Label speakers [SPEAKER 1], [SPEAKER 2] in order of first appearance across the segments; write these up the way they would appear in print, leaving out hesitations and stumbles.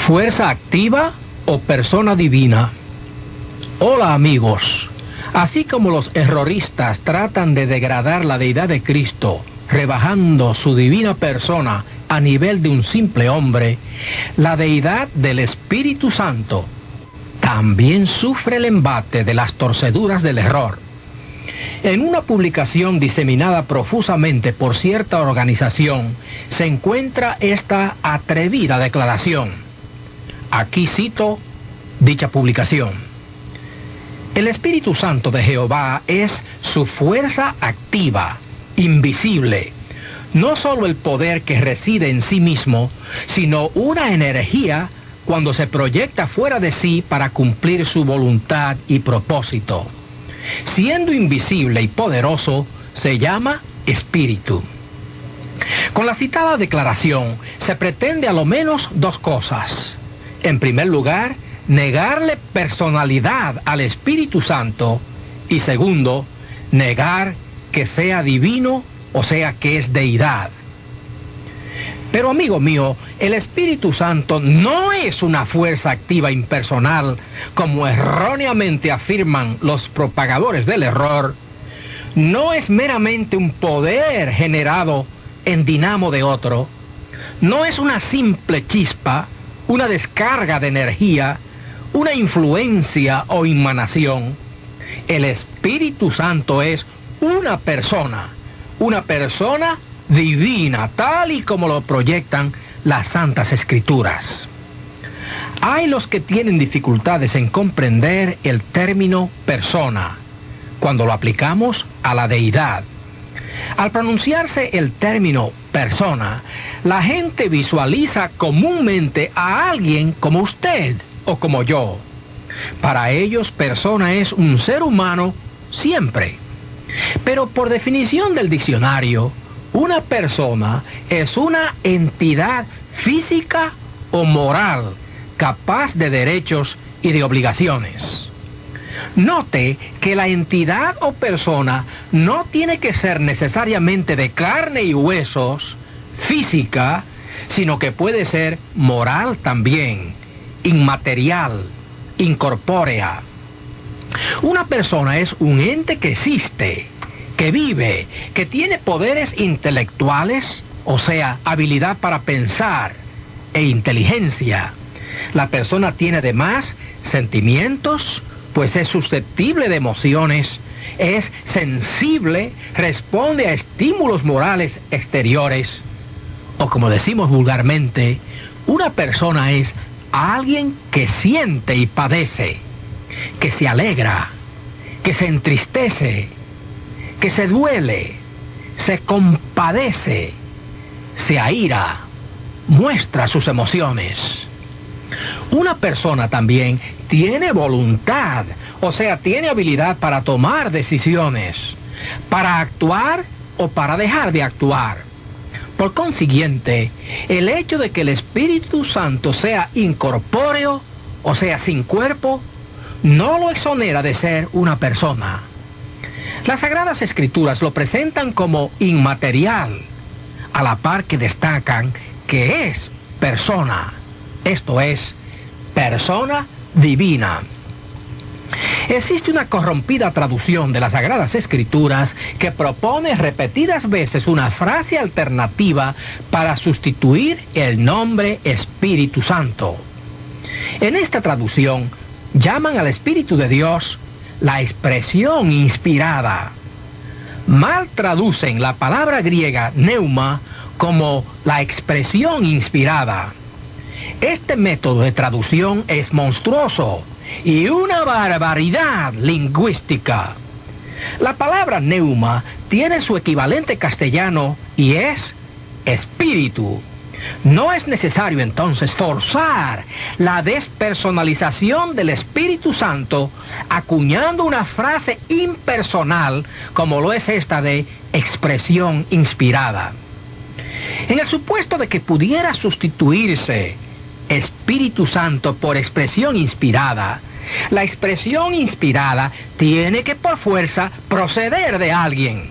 [SPEAKER 1] ¿Fuerza activa o persona divina? Hola amigos, así como los erroristas tratan de degradar la deidad de Cristo, rebajando su divina persona a nivel de un simple hombre, la deidad del Espíritu Santo también sufre el embate de las torceduras del error. En una publicación diseminada profusamente por cierta organización, se encuentra esta atrevida declaración. Aquí cito dicha publicación. El Espíritu Santo de Jehová es su fuerza activa, invisible, no solo el poder que reside en sí mismo, sino una energía cuando se proyecta fuera de sí para cumplir su voluntad y propósito. Siendo invisible y poderoso, se llama Espíritu. Con la citada declaración, se pretende a lo menos dos cosas. En primer lugar, negarle personalidad al Espíritu Santo y segundo, negar que sea divino, o sea que es deidad. Pero amigo mío, el Espíritu Santo no es una fuerza activa impersonal, como erróneamente afirman los propagadores del error. No es meramente un poder generado en dinamo de otro. No es una simple chispa, una descarga de energía, una influencia o emanación. El Espíritu Santo es una persona divina, tal y como lo proyectan las Santas Escrituras. Hay los que tienen dificultades en comprender el término persona, cuando lo aplicamos a la deidad. Al pronunciarse el término persona, la gente visualiza comúnmente a alguien como usted o como yo. Para ellos, persona es un ser humano siempre. Pero por definición del diccionario, una persona es una entidad física o moral capaz de derechos y de obligaciones. Note que la entidad o persona no tiene que ser necesariamente de carne y huesos, física, sino que puede ser moral también, inmaterial, incorpórea. Una persona es un ente que existe, que vive, que tiene poderes intelectuales, o sea, habilidad para pensar e inteligencia. La persona tiene además sentimientos, pues es susceptible de emociones, es sensible, responde a estímulos morales exteriores, o como decimos vulgarmente, una persona es alguien que siente y padece, que se alegra, que se entristece, que se duele, se compadece, se aira, muestra sus emociones. Una persona también tiene voluntad, o sea, tiene habilidad para tomar decisiones, para actuar o para dejar de actuar. Por consiguiente, el hecho de que el Espíritu Santo sea incorpóreo, o sea, sin cuerpo, no lo exonera de ser una persona. Las Sagradas Escrituras lo presentan como inmaterial, a la par que destacan que es persona, esto es, persona divina. Existe una corrompida traducción de las Sagradas Escrituras que propone repetidas veces una frase alternativa para sustituir el nombre Espíritu Santo. En esta traducción, llaman al Espíritu de Dios la expresión inspirada. Mal traducen la palabra griega pneuma como la expresión inspirada. Este método de traducción es monstruoso y una barbaridad lingüística. La palabra pneuma tiene su equivalente castellano y es espíritu. No es necesario entonces forzar la despersonalización del Espíritu Santo acuñando una frase impersonal como lo es esta de expresión inspirada. En el supuesto de que pudiera sustituirse Espíritu Santo por expresión inspirada, la expresión inspirada tiene que por fuerza proceder de alguien.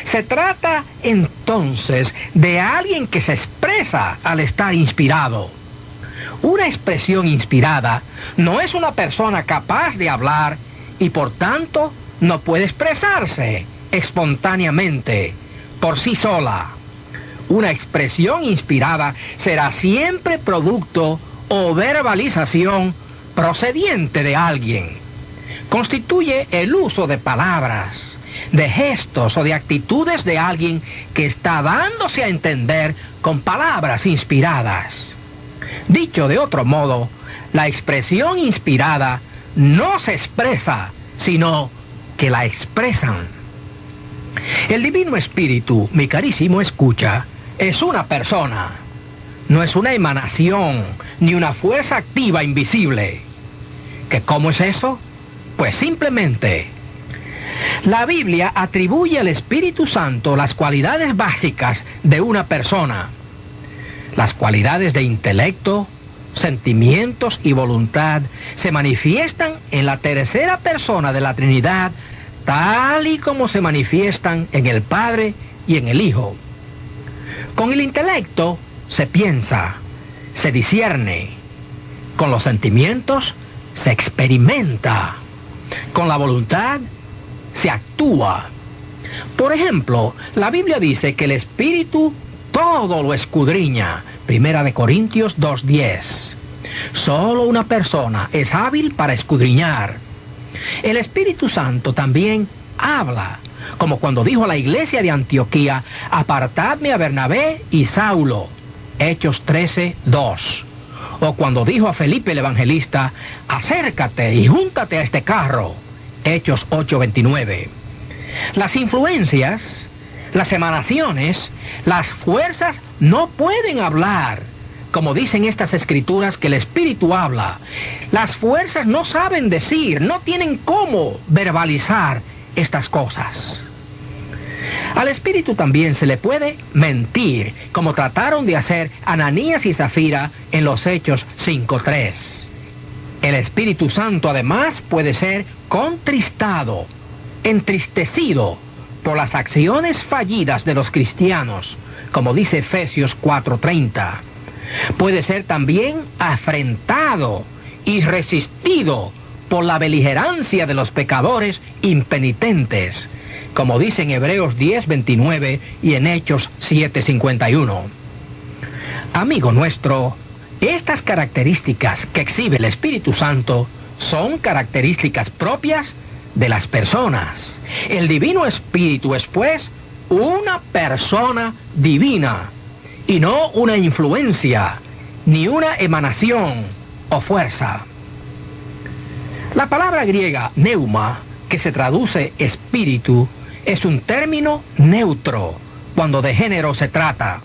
[SPEAKER 1] Se trata entonces de alguien que se expresa al estar inspirado. Una expresión inspirada no es una persona capaz de hablar y por tanto no puede expresarse espontáneamente por sí sola. Una expresión inspirada será siempre producto o verbalización procediente de alguien. Constituye el uso de palabras, de gestos o de actitudes de alguien que está dándose a entender con palabras inspiradas. Dicho de otro modo, la expresión inspirada no se expresa, sino que la expresan. El Divino Espíritu, mi carísimo escucha, es una persona. No es una emanación, ni una fuerza activa invisible. ¿Que cómo es eso? Pues simplemente, la Biblia atribuye al Espíritu Santo las cualidades básicas de una persona. Las cualidades de intelecto, sentimientos y voluntad se manifiestan en la tercera persona de la Trinidad, tal y como se manifiestan en el Padre y en el Hijo. Con el intelecto se piensa, se discierne. Con los sentimientos se experimenta. Con la voluntad se actúa. Por ejemplo, la Biblia dice que el Espíritu todo lo escudriña. 1 Corintios 2:10. Solo una persona es hábil para escudriñar. El Espíritu Santo también habla, como cuando dijo a la iglesia de Antioquía: apartadme a Bernabé y Saulo. Hechos 13:2. O cuando dijo a Felipe el evangelista: acércate y júntate a este carro. Hechos 8:29. Las influencias, las emanaciones, las fuerzas no pueden hablar. Como dicen estas escrituras que el Espíritu habla. Las fuerzas no saben decir, no tienen cómo verbalizar estas cosas. Al Espíritu también se le puede mentir, como trataron de hacer Ananías y Zafira en los Hechos 5:3. El Espíritu Santo además puede ser contristado, entristecido por las acciones fallidas de los cristianos, como dice Efesios 4:30. Puede ser también afrentado y resistido por la beligerancia de los pecadores impenitentes, como dice en Hebreos 10:29 y en Hechos 7:51. Amigo nuestro, estas características que exhibe el Espíritu Santo son características propias de las personas. El Divino Espíritu es, pues, una persona divina, y no una influencia, ni una emanación o fuerza. La palabra griega pneuma, que se traduce espíritu, es un término neutro cuando de género se trata.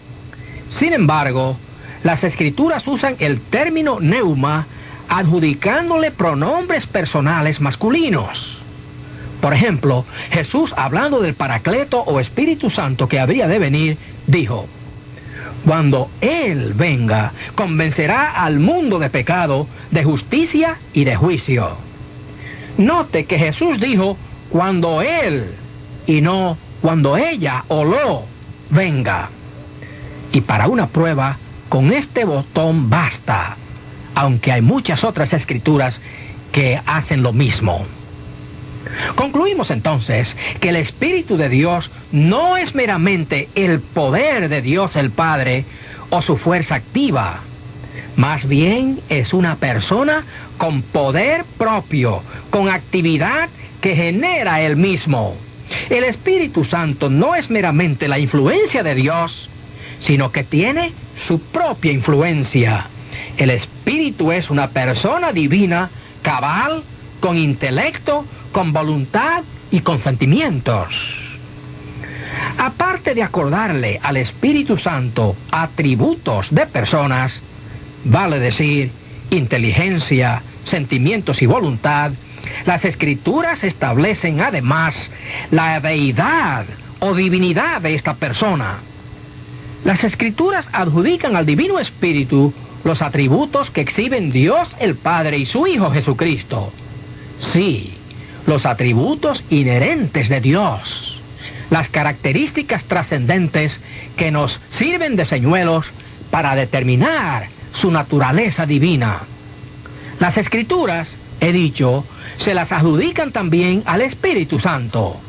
[SPEAKER 1] Sin embargo, las Escrituras usan el término pneuma adjudicándole pronombres personales masculinos. Por ejemplo, Jesús, hablando del Paracleto o Espíritu Santo que habría de venir, dijo: cuando Él venga, convencerá al mundo de pecado, de justicia y de juicio. Note que Jesús dijo cuando Él, y no cuando ella o lo venga. Y para una prueba, con este botón basta, aunque hay muchas otras escrituras que hacen lo mismo. Concluimos entonces que el Espíritu de Dios no es meramente el poder de Dios el Padre o su fuerza activa. Más bien es una persona con poder propio, con actividad que genera Él mismo. El Espíritu Santo no es meramente la influencia de Dios, sino que tiene su propia influencia. El Espíritu es una persona divina, cabal, con intelecto, con voluntad y con sentimientos. Aparte de acordarle al Espíritu Santo atributos de personas, vale decir, inteligencia, sentimientos y voluntad, las Escrituras establecen además la deidad o divinidad de esta persona. Las Escrituras adjudican al Divino Espíritu los atributos que exhiben Dios el Padre y su Hijo Jesucristo. Sí, los atributos inherentes de Dios, las características trascendentes que nos sirven de señuelos para determinar su naturaleza divina. Las Escrituras, he dicho, se las adjudican también al Espíritu Santo.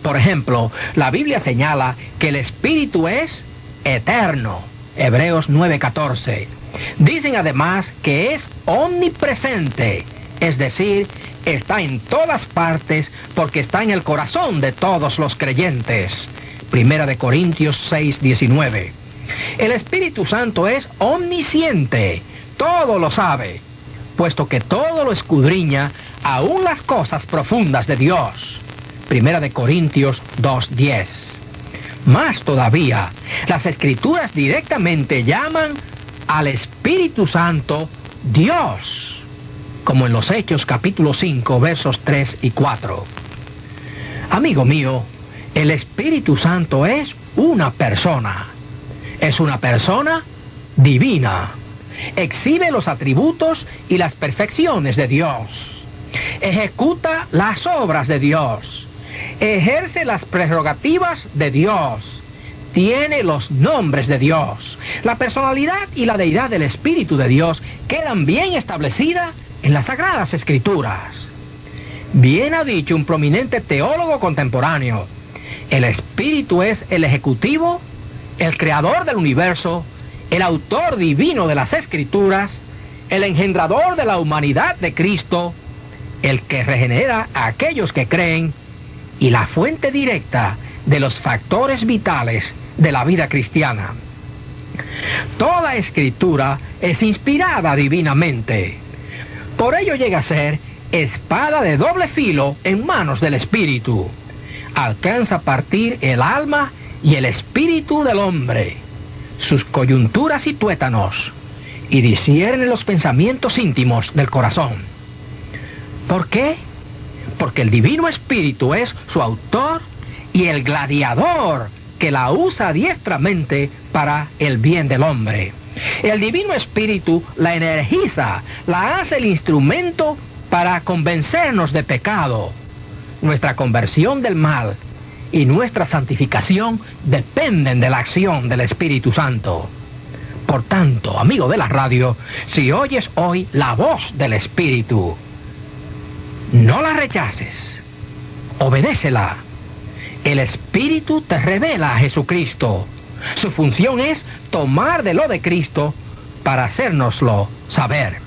[SPEAKER 1] Por ejemplo, la Biblia señala que el Espíritu es eterno. Hebreos 9:14. Dicen además que es omnipresente, es decir, está en todas partes porque está en el corazón de todos los creyentes. Primera de Corintios 6:19. El Espíritu Santo es omnisciente, todo lo sabe, puesto que todo lo escudriña, aún las cosas profundas de Dios. Primera de Corintios 2:10. Más todavía, las Escrituras directamente llaman al Espíritu Santo Dios, como en los Hechos capítulo 5, versos 3 y 4. Amigo mío, el Espíritu Santo es una persona. Es una persona divina. Exhibe los atributos y las perfecciones de Dios. Ejecuta las obras de Dios. Ejerce las prerrogativas de Dios. Tiene los nombres de Dios. La personalidad y la deidad del Espíritu de Dios quedan bien establecidas en las Sagradas Escrituras. Bien ha dicho un prominente teólogo contemporáneo: el Espíritu es el ejecutivo, el creador del universo, el autor divino de las Escrituras, el engendrador de la humanidad de Cristo, el que regenera a aquellos que creen y la fuente directa de los factores vitales de la vida cristiana. Toda Escritura es inspirada divinamente. Por ello llega a ser espada de doble filo en manos del Espíritu. Alcanza a partir el alma y el espíritu del hombre, sus coyunturas y tuétanos, y discierne los pensamientos íntimos del corazón. ¿Por qué? Porque el Divino Espíritu es su autor y el gladiador que la usa diestramente para el bien del hombre. El Divino Espíritu la energiza, la hace el instrumento para convencernos de pecado. Nuestra conversión del mal y nuestra santificación dependen de la acción del Espíritu Santo. Por tanto, amigo de la radio, si oyes hoy la voz del Espíritu, no la rechaces, obedécela. El Espíritu te revela a Jesucristo. Su función es tomar de lo de Cristo para hacérnoslo saber.